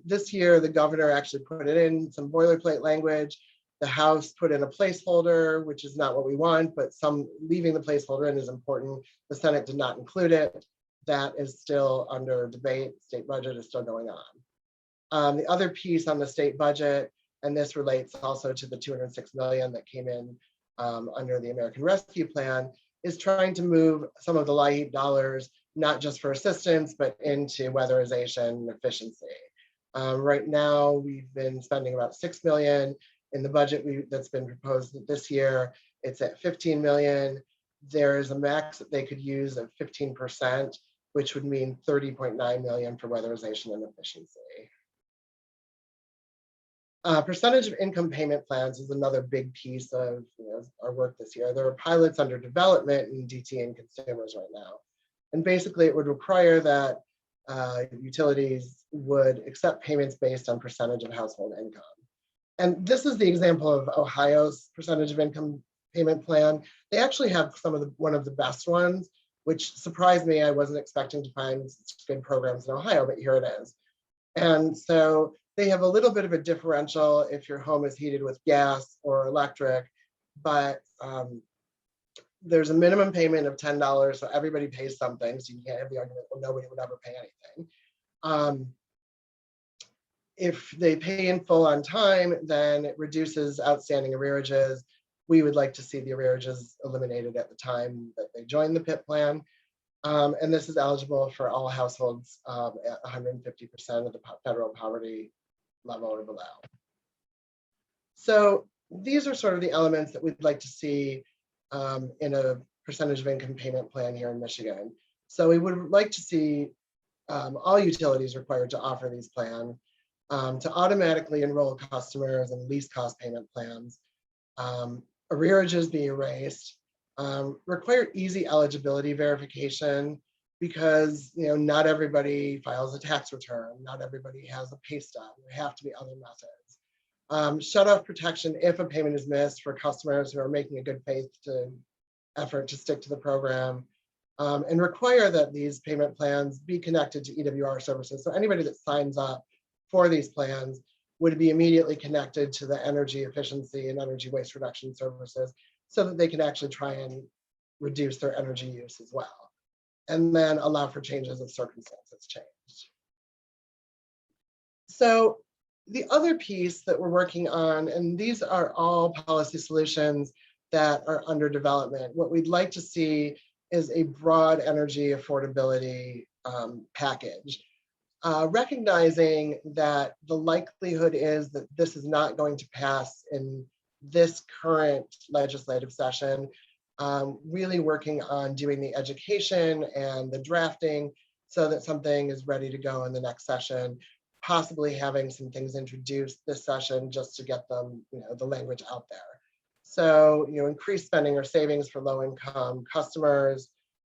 this year, the governor actually put it in some boilerplate language. The House put in a placeholder, which is not what we want, but leaving the placeholder in is important. The Senate did not include it. That is still under debate. State budget is still going on. The other piece on the state budget, and this relates also to the $206 million that came in under the American Rescue Plan, is trying to move some of the LIHEAP dollars, not just for assistance, but into weatherization and efficiency. Right now, we've been spending about $6 million. In the budget that's been proposed this year, it's at $15 million. There is a max that they could use of 15%, which would mean $30.9 million for weatherization and efficiency. Percentage of income payment plans is another big piece of our work this year. There are pilots under development in DT and consumers right now. And basically it would require that utilities would accept payments based on percentage of household income. And this is the example of Ohio's percentage of income payment plan. They actually have one of the best ones, which surprised me. I wasn't expecting to find such good programs in Ohio, but here it is. And so they have a little bit of a differential if your home is heated with gas or electric, but there's a minimum payment of $10, so everybody pays something, so you can't have the argument, well, nobody would ever pay anything. If they pay in full on time, then it reduces outstanding arrearages. We would like to see the arrearages eliminated at the time that they join the PIP plan. And this is eligible for all households at 150% of the federal poverty level or below. So these are sort of the elements that we'd like to see in a percentage of income payment plan here in Michigan. So we would like to see all utilities required to offer these plans, to automatically enroll customers in least cost payment plans, arrearages be erased, require easy eligibility verification, because not everybody files a tax return, not everybody has a pay stub, there have to be other methods. Shut off protection if a payment is missed for customers who are making a good faith effort to stick to the program, and require that these payment plans be connected to EWR services. So anybody that signs up for these plans would be immediately connected to the energy efficiency and energy waste reduction services, so that they can actually try and reduce their energy use as well. And then allow for changes if circumstances change. So the other piece that we're working on, and these are all policy solutions that are under development, what we'd like to see is a broad energy affordability package. Recognizing that the likelihood is that this is not going to pass in this current legislative session, really working on doing the education and the drafting so that something is ready to go in the next session, possibly having some things introduced this session just to get them, the language out there. So, increased spending or savings for low income customers,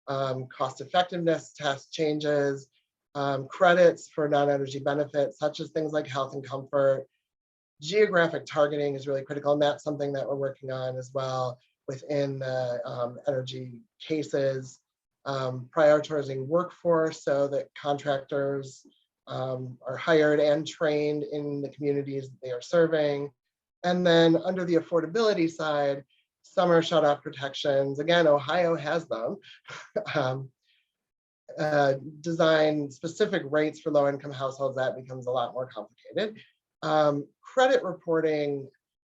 cost effectiveness test changes, credits for non-energy benefits, such as things like health and comfort. Geographic targeting is really critical, and that's something that we're working on as well within the energy cases. Prioritizing workforce so that contractors are hired and trained in the communities that they are serving. And then under the affordability side, summer shut-off protections. Again, Ohio has them. Design specific rates for low-income households, that becomes a lot more complicated. Credit reporting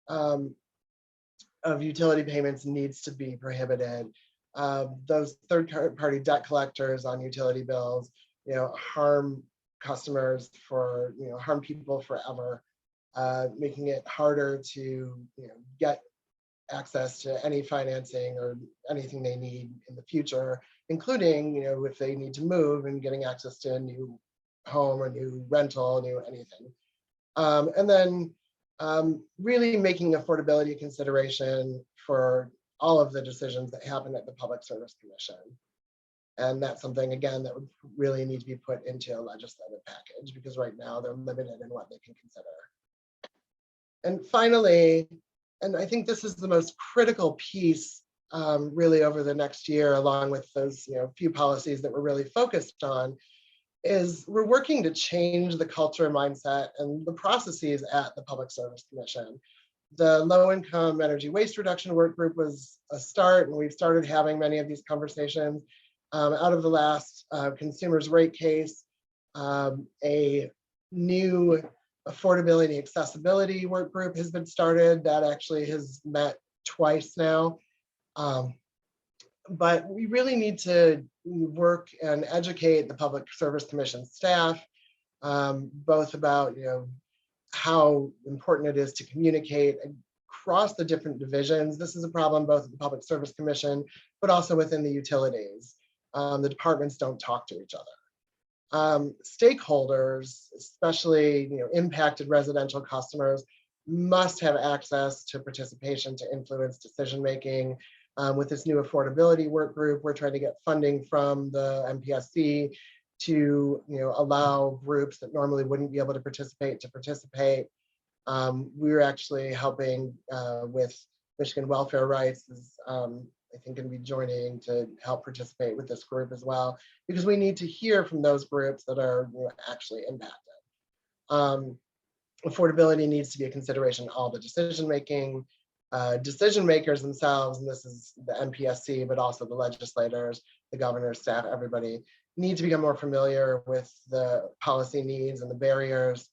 of utility payments needs to be prohibited. Those third-party debt collectors on utility bills, harm customers harm people forever, making it harder to get access to any financing or anything they need in the future, including if they need to move and getting access to a new home, a new rental, new anything. And then really making affordability a consideration for all of the decisions that happen at the Public Service Commission. And that's something, again, that would really need to be put into a legislative package, because right now they're limited in what they can consider. And finally, and I think this is the most critical piece really over the next year, along with those few policies that we're really focused on, is we're working to change the culture, mindset, and the processes at the Public Service Commission. The low-income energy waste reduction work group was a start, and we've started having many of these conversations. Out of the last consumers rate case, a new affordability accessibility work group has been started that actually has met twice now. But we really need to work and educate the Public Service Commission staff, both about how important it is to communicate across the different divisions. This is a problem both at the Public Service Commission, but also within the utilities. The departments don't talk to each other. Stakeholders, especially impacted residential customers, must have access to participation to influence decision-making. With this new affordability work group, we're trying to get funding from the MPSC to allow groups that normally wouldn't be able to participate. We're actually helping with Michigan Welfare Rights is I think going to be joining to help participate with this group as well, because we need to hear from those groups that are actually impacted. Affordability needs to be a consideration in all the decision making. Decision makers themselves, and this is the MPSC, but also the legislators, the governor's staff, everybody need to become more familiar with the policy needs and the barriers.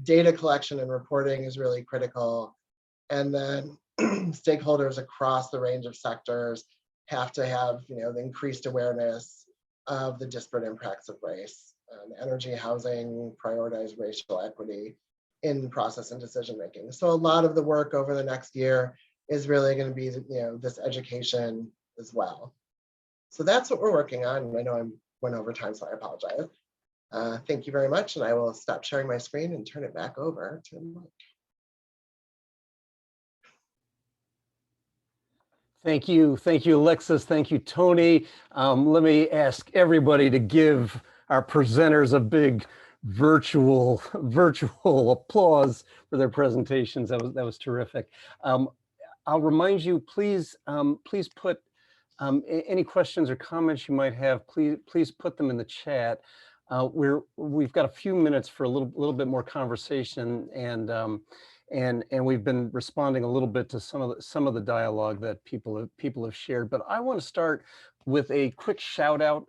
Data collection and reporting is really critical. And then stakeholders across the range of sectors have to have, the increased awareness of the disparate impacts of race, energy, housing, prioritize racial equity in process and decision making. So a lot of the work over the next year is really going to be, this education as well. So that's what we're working on. I know I went over time, so I apologize. Thank you very much, and I will stop sharing my screen and turn it back over to Mike. Thank you, Alexis. Thank you, Tony. Let me ask everybody to give our presenters a big virtual applause for their presentations. That was terrific. I'll remind you, please put any questions or comments you might have. Please put them in the chat. We've got a few minutes for a little bit more conversation, and we've been responding a little bit to some of the dialogue that people have shared. But I want to start with a quick shout out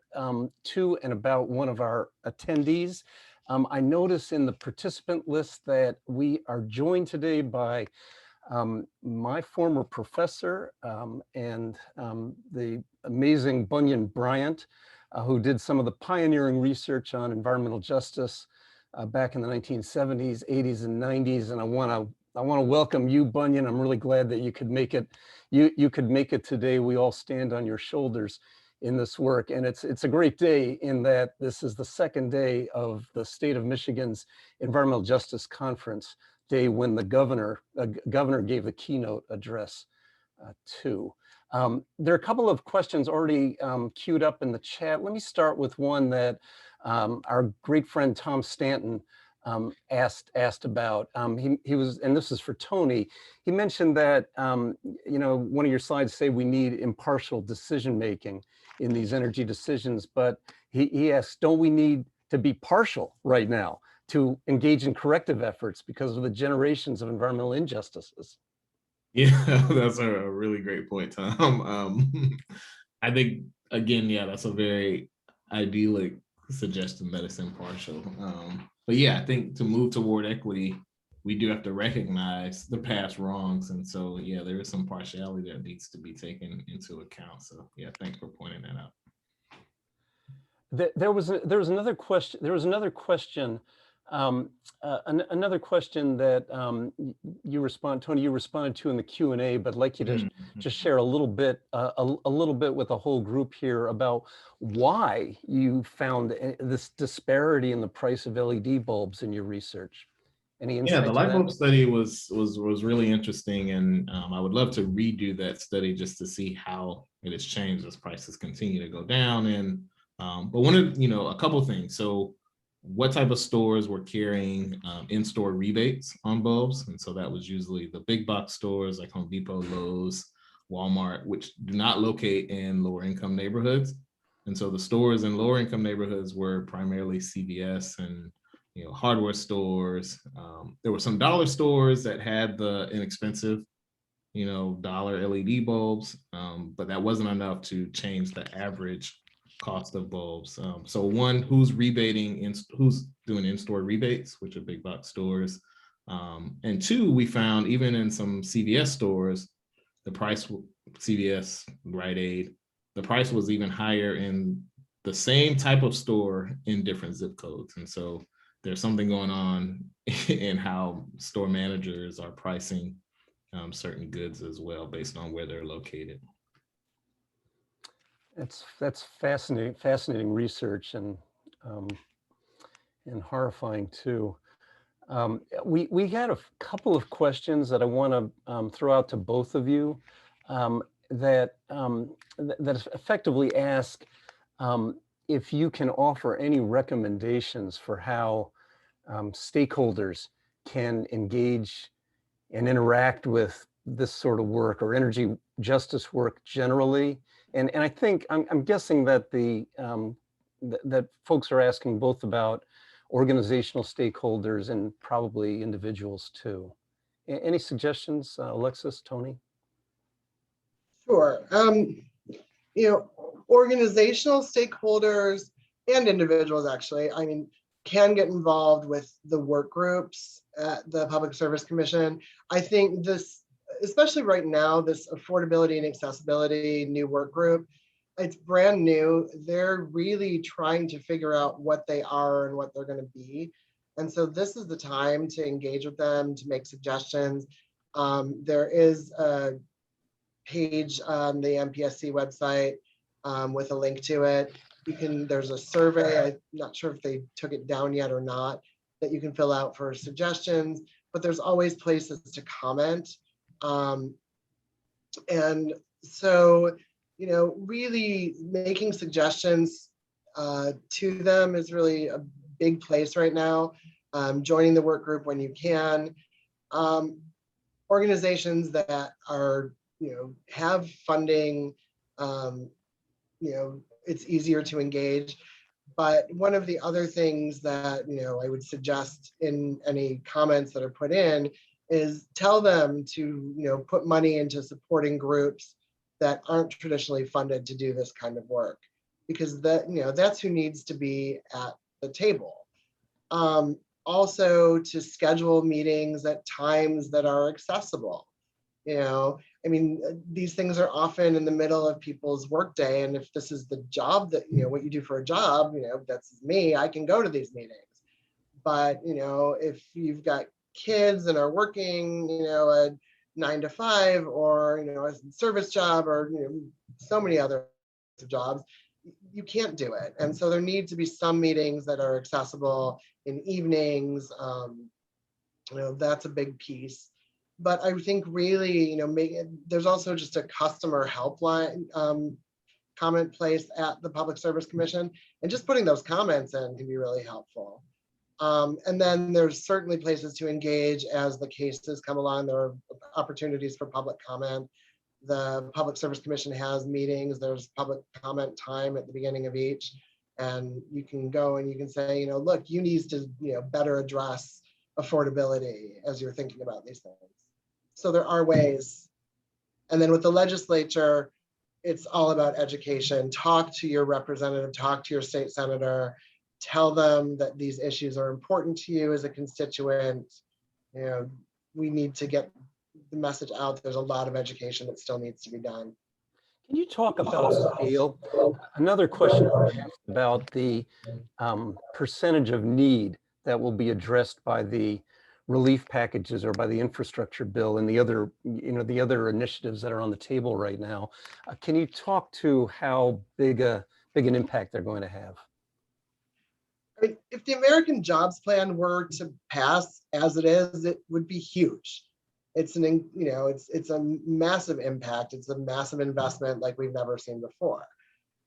to and about one of our attendees. I notice in the participant list that we are joined today by my former professor and the amazing Bunyan Bryant, who did some of the pioneering research on environmental justice back in the 1970s, 80s, and 90s. And I want to welcome you, Bunyan. I'm really glad that you could make it. You could make it today. We all stand on your shoulders in this work, and it's a great day in that this is the second day of the state of Michigan's Environmental Justice Conference day, when the governor gave the keynote address too. There are a couple of questions already queued up in the chat. Let me start with one that our great friend Tom Stanton asked about. He was, and this is for Tony. He mentioned that one of your slides say we need impartial decision making in these energy decisions, but he asked, don't we need to be partial right now to engage in corrective efforts because of the generations of environmental injustices? Yeah, that's a really great point, Tom. I think, again, yeah, that's a very idyllic suggestion that it's impartial. But yeah, I think to move toward equity, we do have to recognize the past wrongs. And so, yeah, there is some partiality that needs to be taken into account. So yeah, thanks for pointing that out. There was another question. Another question that Tony, you responded to in the Q&A, but I'd like you to just share a little bit with the whole group here about why you found this disparity in the price of LED bulbs in your research. Any insight? Yeah, the light bulb study was really interesting, and I would love to redo that study just to see how it has changed as prices continue to go down. And but one of a couple things. So, what type of stores were carrying in-store rebates on bulbs? And so that was usually the big box stores like Home Depot, Lowe's, Walmart, which do not locate in lower income neighborhoods. And so the stores in lower income neighborhoods were primarily CVS and hardware stores. There were some dollar stores that had the inexpensive, dollar LED bulbs, but that wasn't enough to change the average cost of bulbs. So one, who's doing in-store rebates, which are big box stores. And two, we found even in some CVS stores, the price, CVS, Rite Aid, the price was even higher in the same type of store in different zip codes. And so there's something going on in how store managers are pricing certain goods as well based on where they're located. That's fascinating research and horrifying too. We had a couple of questions that I want to throw out to both of you that effectively ask if you can offer any recommendations for how stakeholders can engage and interact with this sort of work or energy justice work generally. And I think I'm guessing that that folks are asking both about organizational stakeholders, and probably individuals too. Any suggestions, Alexis, Tony? Sure. Organizational stakeholders and individuals actually, can get involved with the work groups at the Public Service Commission. I think this, especially right now, this affordability and accessibility new work group, it's brand new. They're really trying to figure out what they are and what they're going to be. And so this is the time to engage with them, to make suggestions. There is a page on the MPSC website with a link to it. There's a survey, I'm not sure if they took it down yet or not, that you can fill out for suggestions, but there's always places to comment. And so, really making suggestions to them is really a big place right now. Joining the work group when you can. Organizations that are, have funding, it's easier to engage. But one of the other things that, I would suggest in any comments that are put in is tell them to, put money into supporting groups that aren't traditionally funded to do this kind of work, because that's who needs to be at the table. Also to schedule meetings at times that are accessible. These things are often in the middle of people's workday. And if this is the job that, what you do for a job, that's me, I can go to these meetings. But, if you've got kids and are working, a 9 to 5 or, a service job or, so many other jobs, you can't do it. And so there need to be some meetings that are accessible in evenings. That's a big piece. But I think really, there's also just a customer helpline comment place at the Public Service Commission, and just putting those comments in can be really helpful. And then there's certainly places to engage as the cases come along. There are opportunities for public comment. The Public Service Commission has meetings. There's public comment time at the beginning of each, and you can go and you can say, look, you need to, better address affordability as you're thinking about these things. So there are ways. And then with the legislature, it's all about education. Talk to your representative, talk to your state senator, tell them that these issues are important to you as a constituent. We need to get the message out. There's a lot of education that still needs to be done. Can you talk about scale? Another question about the percentage of need that will be addressed by the relief packages or by the infrastructure bill and the other, the other initiatives that are on the table right now. Can you talk to how big an impact they're going to have? If the American Jobs Plan were to pass as it is, it would be huge. It's it's a massive impact. It's a massive investment like we've never seen before.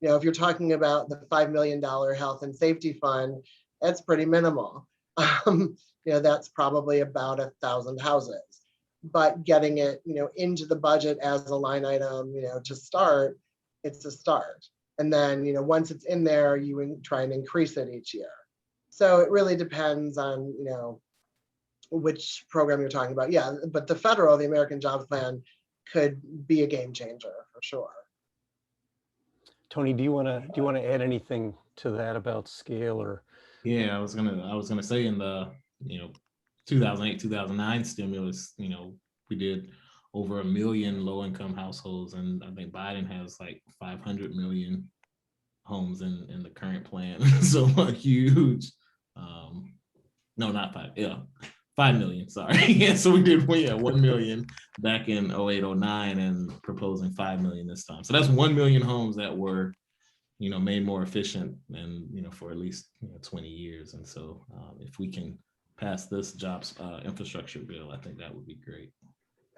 If you're talking about the $5 million health and safety fund, that's pretty minimal. That's probably about 1,000 houses. But getting it, into the budget as a line item, to start, it's a start. And then, once it's in there, you try and increase it each year. So it really depends on, which program you're talking about. Yeah, but the American Jobs Plan could be a game changer for sure. Tony, do you want to add anything to that about scale or? Yeah, I was gonna say in the 2008, 2009 stimulus, we did over 1 million low-income households, and I think Biden has like 500 million homes in the current plan. So a huge, no, not 5, yeah, 5 million, sorry. Yeah, so we did 1 million back in 08, 09 and proposing 5 million this time. So that's 1 million homes that were, made more efficient and, for at least 20 years. And so if we can pass this jobs infrastructure bill, I think that would be great.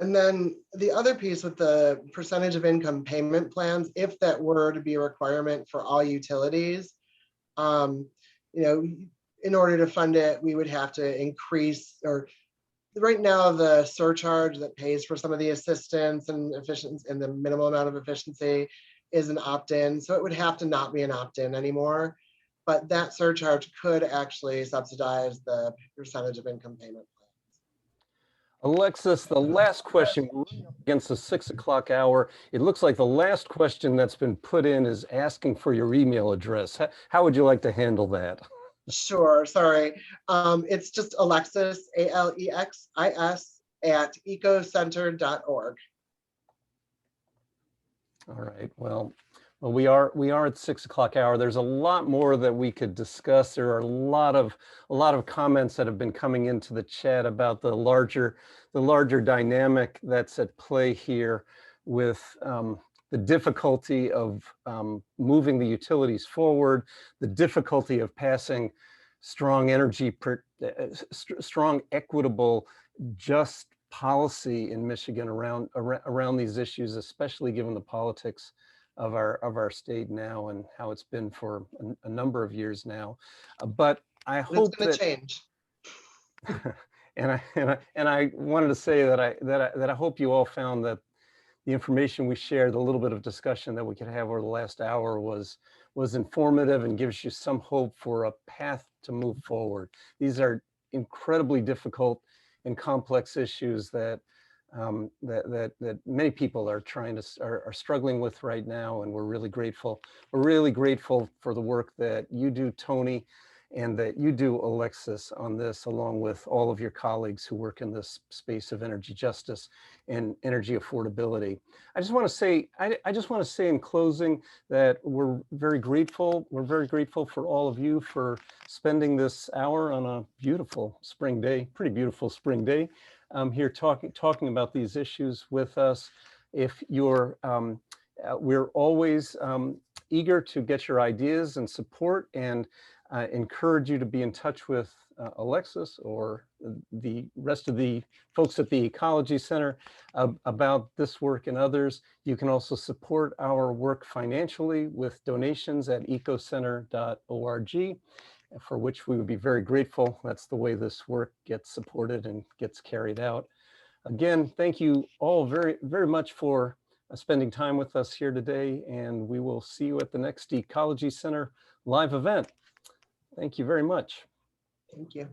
And then the other piece with the percentage of income payment plans, if that were to be a requirement for all utilities, in order to fund it, we would have to increase, or right now the surcharge that pays for some of the assistance and efficiency and the minimal amount of efficiency is an opt-in. So it would have to not be an opt-in anymore. but that surcharge could actually subsidize the percentage of income payment. Alexis, the last question, we're running up against the 6 o'clock hour. It looks like the last question that's been put in is asking for your email address. How would you like to handle that? Sure, sorry. It's just Alexis, Alexis, at ecocenter.org. All right, well, we are at 6 o'clock hour. There's a lot more that we could discuss. There are a lot of comments that have been coming into the chat about the larger dynamic that's at play here with the difficulty of moving the utilities forward, the difficulty of passing strong strong, equitable, just policy in Michigan around these issues, especially given the politics of our state now and how it's been for a number of years now. But I hope it's going to change. and I wanted to say that I hope you all found that the information we shared, the little bit of discussion that we could have over the last hour was informative and gives you some hope for a path to move forward. These are incredibly difficult and complex issues that many people are struggling with right now, and we're really grateful. We're really grateful for the work that you do, Tony, and that you do, Alexis, on this, along with all of your colleagues who work in this space of energy justice and energy affordability. I just want to say in closing that we're very grateful. We're very grateful for all of you for spending this hour on a beautiful spring day, pretty beautiful spring day, here talking about these issues with us. If you're, we're always eager to get your ideas and support, and encourage you to be in touch with Alexis or the rest of the folks at the Ecology Center about this work and others. You can also support our work financially with donations at ecocenter.org, for which we would be very grateful. That's the way this work gets supported and gets carried out. Again, thank you all very, very much for spending time with us here today, and we will see you at the next Ecology Center live event. Thank you very much. Thank you.